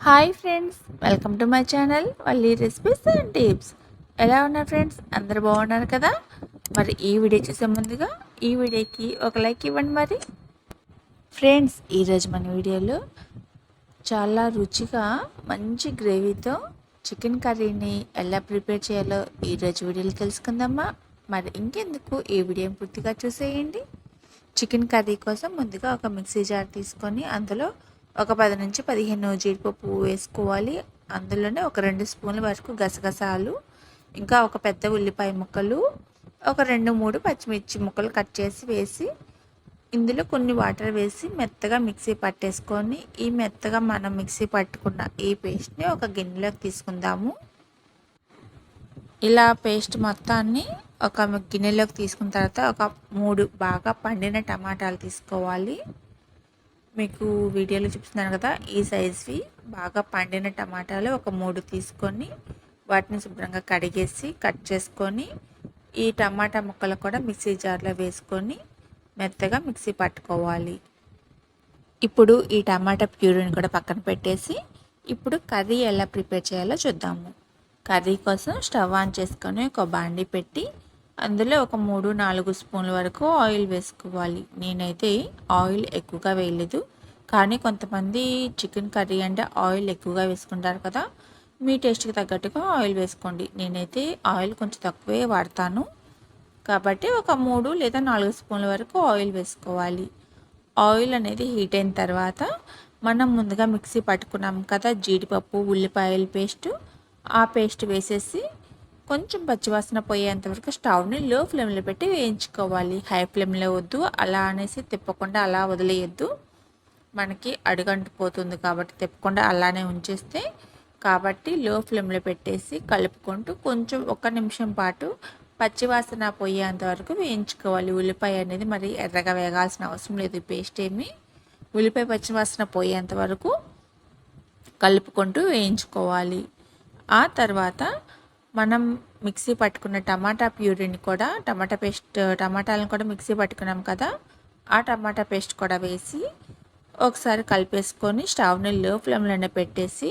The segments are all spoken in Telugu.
Hi friends, welcome to my channel Valli recipes and tips. ఎలా ఉన్నారు ఫ్రెండ్స్? అందరు బాగున్నారు కదా? మరి ఈ వీడియో చూసే ముందుగా ఈ వీడియోకి ఒక లైక్ ఇవ్వండి. మరి ఫ్రెండ్స్, ఈరోజు మన వీడియోలో చాలా రుచిగా మంచి గ్రేవీతో చికెన్ కర్రీని ఎలా ప్రిపేర్ చేయాలో ఈరోజు వీడియోలో తెలుసుకుందామా. మరి ఇంకెందుకు ఈ వీడియోని పూర్తిగా చూసేయండి. చికెన్ కర్రీ కోసం ముందుగా ఒక మిక్సీ జార్ తీసుకొని అందులో ఒక 10 నుంచి 15 జీడిపప్పు వేసుకోవాలి. అందులోనే ఒక 2 స్పూన్ల వరకు గసగసాలు, ఇంకా ఒక పెద్ద ఉల్లిపాయ ముక్కలు, ఒక 2-3 పచ్చిమిర్చి ముక్కలు కట్ చేసి వేసి ఇందులో కొన్ని వాటర్ వేసి మెత్తగా మిక్సీ పట్టేసుకొని ఈ మెత్తగా మనం మిక్సీ పట్టుకున్న ఈ పేస్ట్ని ఒక గిన్నెలోకి తీసుకుందాము. ఇలా పేస్ట్ మొత్తాన్ని ఒక గిన్నెలోకి తీసుకున్న తర్వాత ఒక 3 బాగా పండిన టమాటాలు తీసుకోవాలి. మీకు వీడియోలో చూపిస్తున్నాను కదా, ఈ సైజ్వి బాగా పండిన టమాటాలు ఒక 3 తీసుకొని వాటిని శుభ్రంగా కడిగేసి కట్ చేసుకొని ఈ టమాటా ముక్కలు కూడా మిక్సీ జార్లో వేసుకొని మెత్తగా మిక్సీ పట్టుకోవాలి. ఇప్పుడు ఈ టమాటా ప్యూరీని కూడా పక్కన పెట్టేసి ఇప్పుడు కర్రీ ఎలా ప్రిపేర్ చేయాలో చూద్దాము. కర్రీ కోసం స్టవ్ ఆన్ చేసుకొని ఒక బాండీ పెట్టి అందులో ఒక 3-4 స్పూన్ల వరకు ఆయిల్ వేసుకోవాలి. నేనైతే ఆయిల్ ఎక్కువగా వేయలేదు, కానీ కొంతమంది చికెన్ కర్రీ అంటే ఆయిల్ ఎక్కువగా వేసుకుంటారు కదా. మీ టేస్ట్కి తగ్గట్టుగా ఆయిల్ వేసుకోండి. నేనైతే ఆయిల్ కొంచెం తక్కువే వాడతాను కాబట్టి ఒక 3 లేదా 4 స్పూన్ల వరకు ఆయిల్ వేసుకోవాలి. ఆయిల్ అనేది హీట్ అయిన తర్వాత మనం ముందుగా మిక్సీ పట్టుకున్నాం కదా జీడిపప్పు ఉల్లిపాయల పేస్ట్, ఆ పేస్ట్ వేసేసి కొంచెం పచ్చివాసన పోయేంతవరకు స్టవ్ని లో ఫ్లేమ్లో పెట్టి వేయించుకోవాలి. హై ఫ్లేమ్లో వద్దు, అలా అనేసి తిప్పకుండా అలా వదిలేయద్దు, మనకి అడుగంటిపోతుంది కాబట్టి తిప్పకుండా అలానే ఉంచేస్తే. కాబట్టి లో ఫ్లేమ్లో పెట్టేసి కలుపుకుంటూ కొంచెం 1 నిమిషం పాటు పచ్చివాసన పోయేంత వరకు వేయించుకోవాలి. ఉల్లిపాయ అనేది మరి ఎర్రగా వేగాల్సిన అవసరం లేదు, పేస్ట్ ఏమి. ఉల్లిపాయ పచ్చివాసన పోయేంత వరకు కలుపుకుంటూ వేయించుకోవాలి. ఆ తర్వాత మనం మిక్సీ పట్టుకున్న టమాటా ప్యూరీని కూడా టమాటాలను కూడా మిక్సీ పట్టుకున్నాం కదా, ఆ టమాటా పేస్ట్ కూడా వేసి ఒకసారి కలిపేసుకొని స్టవ్ని లో ఫ్లేమ్లోనే పెట్టేసి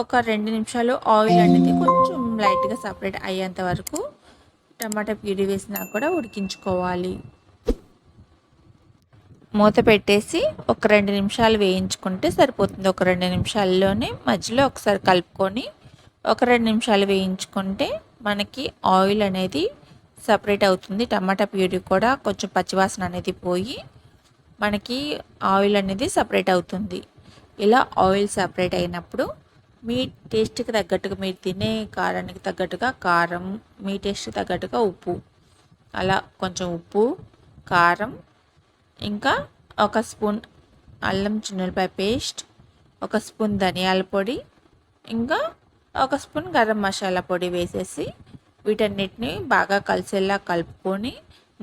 ఒక 2 నిమిషాలు ఆయిల్ అనేది కొంచెం లైట్గా సపరేట్ అయ్యేంత వరకు టమాటా ప్యూరీ వేసినా కూడా ఉడికించుకోవాలి. మూత పెట్టేసి ఒక 2 నిమిషాలు వేయించుకుంటే సరిపోతుంది. ఒక 2 నిమిషాల్లోనే మధ్యలో ఒకసారి కలుపుకొని ఒక 2 నిమిషాలు వేయించుకుంటే మనకి ఆయిల్ అనేది సపరేట్ అవుతుంది. టమాటా ప్యూరీ కూడా కొంచెం పచ్చివాసన అనేది పోయి మనకి ఆయిల్ అనేది సపరేట్ అవుతుంది. ఇలా ఆయిల్ సపరేట్ అయినప్పుడు మీ టేస్ట్కి తగ్గట్టుగా, మీరు తినే కారానికి తగ్గట్టుగా కారం, మీ టేస్ట్కి తగ్గట్టుగా ఉప్పు, అలా కొంచెం ఉప్పు, కారం, ఇంకా ఒక స్పూన్ అల్లం చిన్నులపాయ పేస్ట్, ఒక స్పూన్ ధనియాల పొడి, ఇంకా ఒక స్పూన్ గరం మసాలా పొడి వేసేసి వీటన్నిటిని బాగా కలిసేలా కలుపుకొని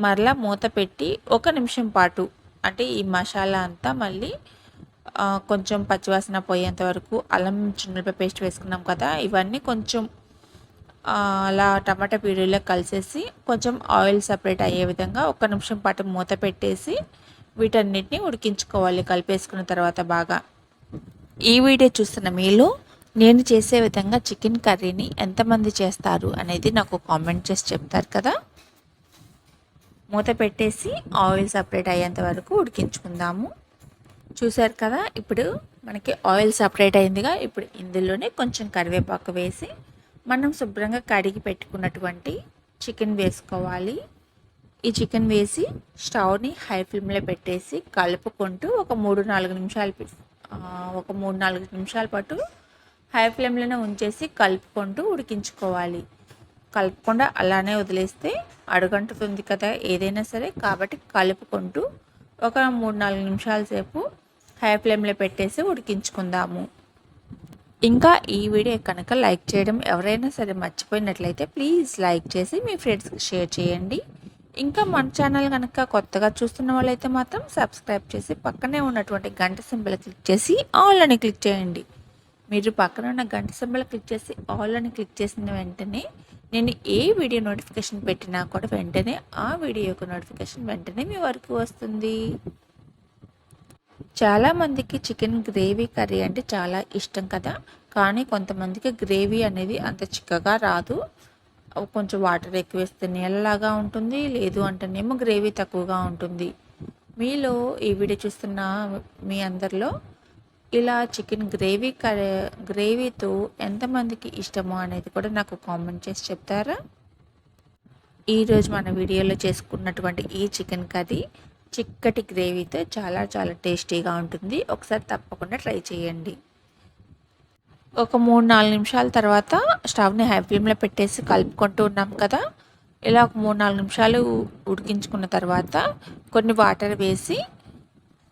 మరలా మూత పెట్టి 1 నిమిషం పాటు, అంటే ఈ మసాలా అంతా మళ్ళీ కొంచెం పచ్చివాసన పోయేంత వరకు, అల్లం చిన్నులపాయ పేస్ట్ వేసుకున్నాం కదా, ఇవన్నీ కొంచెం అలా టమాటా ప్యూరీలో కలిసేసి కొంచెం ఆయిల్ సపరేట్ అయ్యే విధంగా 1 నిమిషం పాటు మూత పెట్టేసి వీటన్నిటిని ఉడికించుకోవాలి కలిపేసుకున్న తర్వాత బాగా. ఈ వీడియో చూస్తున్న మీలో నేను చేసే విధంగా చికెన్ కర్రీని ఎంతమంది చేస్తారు అనేది నాకు కామెంట్ చేసి చెప్తారు కదా. మూత పెట్టేసి ఆయిల్ సపరేట్ అయ్యేంత వరకు ఉడికించుకుందాము. చూసారు కదా, ఇప్పుడు మనకి ఆయిల్ సపరేట్ అయిందిగా. ఇప్పుడు ఇందులోనే కొంచెం కరివేపాకు వేసి మనం శుభ్రంగా కడిగి పెట్టుకున్నటువంటి చికెన్ వేసుకోవాలి. ఈ చికెన్ వేసి స్టవ్ని హై ఫ్లేమ్లో పెట్టేసి కలుపుకుంటూ ఒక 3-4 నిమిషాల పాటు హై ఫ్లేమ్లోనే ఉంచేసి కలుపుకుంటూ ఉడికించుకోవాలి. కలుపుకుండా అలానే వదిలేస్తే అడుగంటుతుంది కదా ఏదైనా సరే, కాబట్టి కలుపుకుంటూ ఒక 3-4 నిమిషాల సేపు హై ఫ్లేమ్లో పెట్టేసి ఉడికించుకుందాము. ఇంకా ఈ వీడియో కనుక లైక్ చేయడం ఎవరైనా సరే మర్చిపోయినట్లయితే ప్లీజ్ లైక్ చేసి మీ ఫ్రెండ్స్కి షేర్ చేయండి. ఇంకా మన ఛానల్ కనుక కొత్తగా చూస్తున్న వాళ్ళైతే మాత్రం సబ్స్క్రైబ్ చేసి పక్కనే ఉన్నటువంటి గంట సింబల్ క్లిక్ చేసి ఆల్ అని క్లిక్ చేయండి. మీరు పక్కన ఉన్న గంట సింబల్ క్లిక్ చేసి ఆల్ అని క్లిక్ చేసిన వెంటనే నేను ఏ వీడియో నోటిఫికేషన్ పెట్టినా కూడా వెంటనే ఆ వీడియో యొక్క నోటిఫికేషన్ వెంటనే మీ వరకు వస్తుంది. చాలామందికి చికెన్ గ్రేవీ కర్రీ అంటే చాలా ఇష్టం కదా. కానీ కొంతమందికి గ్రేవీ అనేది అంత చిక్కగా రాదు. కొంచెం వాటర్ ఎక్కువ వేస్తే నీళ్ళలాగా ఉంటుంది, లేదు అంటేనేమో గ్రేవీ తక్కువగా ఉంటుంది. మీలో ఈ వీడియో చూస్తున్న మీ అందరిలో ఇలా చికెన్ గ్రేవీతో ఎంతమందికి ఇష్టమో అనేది కూడా నాకు కామెంట్ చేసి చెప్తారా? ఈరోజు మన వీడియోలో చేసుకున్నటువంటి ఈ చికెన్ కర్రీ చిక్కటి గ్రేవీతో చాలా చాలా టేస్టీగా ఉంటుంది. ఒకసారి తప్పకుండా ట్రై చేయండి. ఒక 3-4 నిమిషాల తర్వాత స్టవ్ని హై ఫ్లేమ్లో పెట్టేసి కలుపుకుంటూ ఉన్నాం కదా. ఇలా ఒక 3-4 నిమిషాలు ఉడికించుకున్న తర్వాత కొన్ని వాటర్ వేసి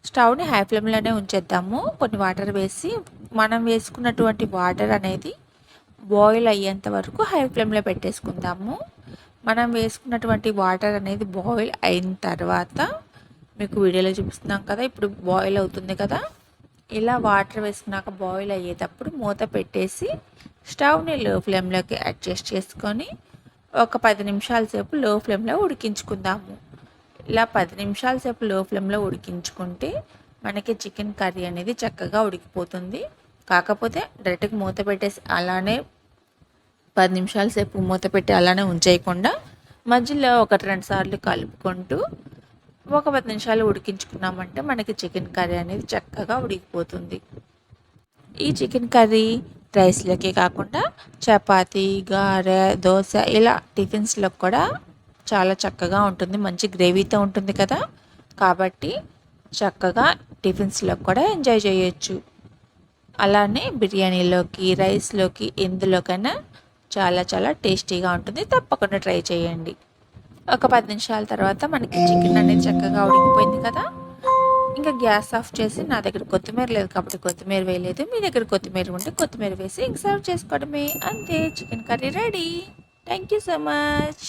స్టవ్ని హై ఫ్లేమ్లోనే ఉంచేద్దాము. కొన్ని వాటర్ వేసి మనం వేసుకున్నటువంటి వాటర్ అనేది బాయిల్ అయ్యేంత వరకు హై ఫ్లేమ్లో పెట్టేసుకుందాము. మనం వేసుకున్నటువంటి వాటర్ అనేది బాయిల్ అయిన తర్వాత మీకు వీడియోలో చూపిస్తున్నాం కదా, ఇప్పుడు బాయిల్ అవుతుంది కదా. ఇలా వాటర్ వేసుకున్నాక బాయిల్ అయ్యేటప్పుడు మూత పెట్టేసి స్టవ్ని లో ఫ్లేమ్లోకి అడ్జస్ట్ చేసుకొని ఒక 10 నిమిషాల సేపు లో ఫ్లేమ్లో ఉడికించుకుందాము. ఇలా 10 నిమిషాల సేపు లో ఫ్లేమ్లో ఉడికించుకుంటే మనకి చికెన్ కర్రీ అనేది చక్కగా ఉడికిపోతుంది. కాకపోతే డైరెక్ట్గా మూత పెట్టేసి అలానే 10 నిమిషాల సేపు మూత పెట్టి అలానే ఉంచేయకుండా మధ్యలో 1-2 సార్లు కలుపుకుంటూ ఒక 10 నిమిషాలు ఉడికించుకున్నామంటే మనకి చికెన్ కర్రీ అనేది చక్కగా ఉడికిపోతుంది. ఈ చికెన్ కర్రీ రైస్లోకి కాకుండా చపాతీ, గారె, దోశ ఇలా టిఫిన్స్లో కూడా చాలా చక్కగా ఉంటుంది. మంచి గ్రేవీతో ఉంటుంది కదా, కాబట్టి చక్కగా టిఫిన్స్లో కూడా ఎంజాయ్ చేయొచ్చు. అలానే బిర్యానీలోకి, రైస్లోకి ఎందులోకైనా చాలా చాలా టేస్టీగా ఉంటుంది. తప్పకుండా ట్రై చేయండి. ఒక 10 నిమిషాల తర్వాత మనకి చికెన్ అనేది చక్కగా ఉడికిపోయింది కదా. ఇంకా గ్యాస్ ఆఫ్ చేసి, నా దగ్గర కొత్తిమీర లేదు కాబట్టి కొత్తిమీర వేయలేదు. మీ దగ్గర కొత్తిమీర ఉంటే కొత్తిమీర వేసి ఇంక సర్వ్ చేసుకోవడమే. అంతే, chicken curry ready. Thank you so much.